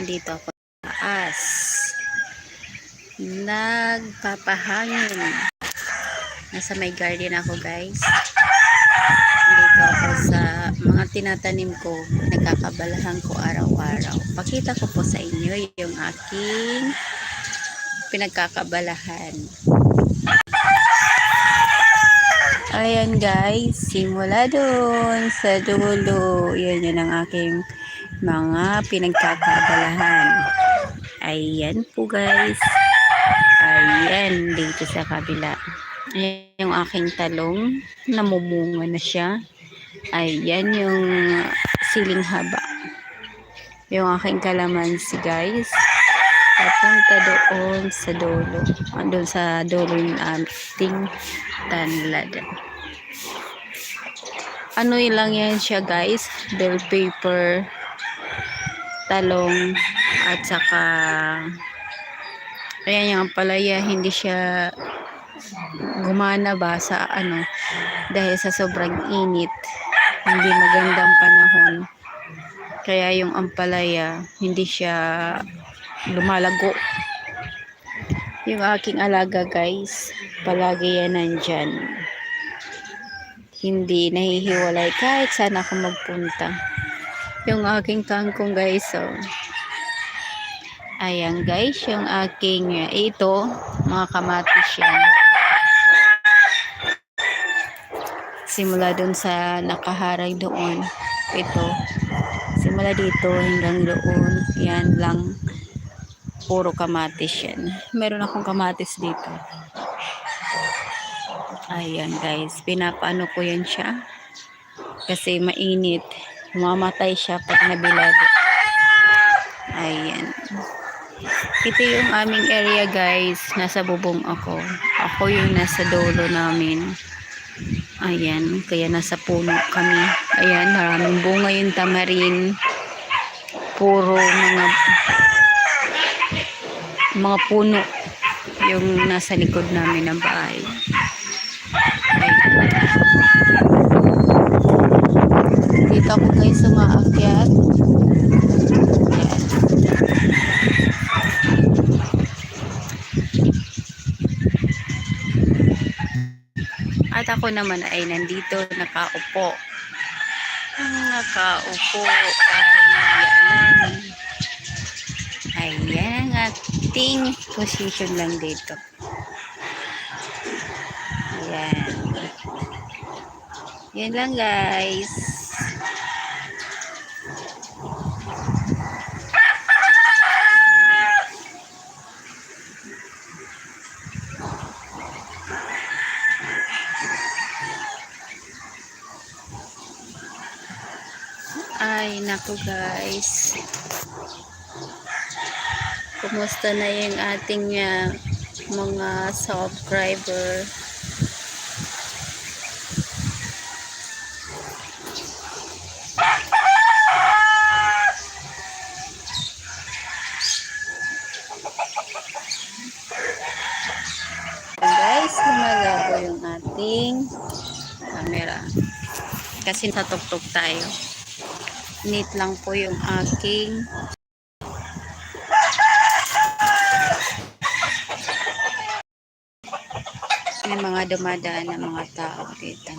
nandito ako sa taas. Nagpapahangin. Nasa may garden ako, guys. Dito ako sa mga tinatanim ko. Nagkakabalahan ko araw-araw. Pakita ko po sa inyo yung aking pinagkakabalahan. Ayan guys, simula doon sa dulo. Yan yun ang aking mga pinagkakabalahan. Ayan po guys. Ayan, dito sa kabila. Ayan yung aking talong. Namumunga na siya. Ayan yung siling haba. Yung aking kalamansi guys. Papunta doon sa dulo. Doon sa dulo yung ating tanlad. Ano lang yan siya guys. Bell paper, talong, at saka ayan yung palaya. Hindi siya gumana ba sa dahil sa sobrang init. Hindi magandang panahon. Kaya yung ampalaya hindi siya lumalago. Yung aking alaga guys, palagi yan nandyan. Hindi nahihiwalay kahit saan ako magpunta. Yung aking kangkong guys, ayan guys, yung aking ito, mga kamatis yan. Simula dun sa nakaharag doon, ito. Simula dito hanggang doon, yan lang. Puro kamatis yan. Meron akong kamatis dito. Ayan guys, pinapaano ko yan siya. Kasi mainit. Mamatay siya pag nabilado. Ayan. Ito yung aming area guys. Nasa bubong ako. Ako yung nasa dulo namin. Ayan. Kaya nasa puno kami. Ayan. Maraming bunga yung tamarin. Puro mga puno yung nasa likod namin ng bahay. Dito ako guys umaakyat. At ako naman ay nandito nakaupo. Ayan ang ating position lang dito. Ayan. Yan lang guys. Ay naku guys. Kumusta na yung ating mga subscriber? Guys, lumalago yung ating camera. Kasi natugtog tayo. Neat lang po yung aking may mga dumadaan na mga tao dito.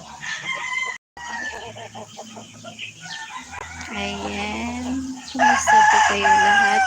Ayan. Kumusta po kayo lahat?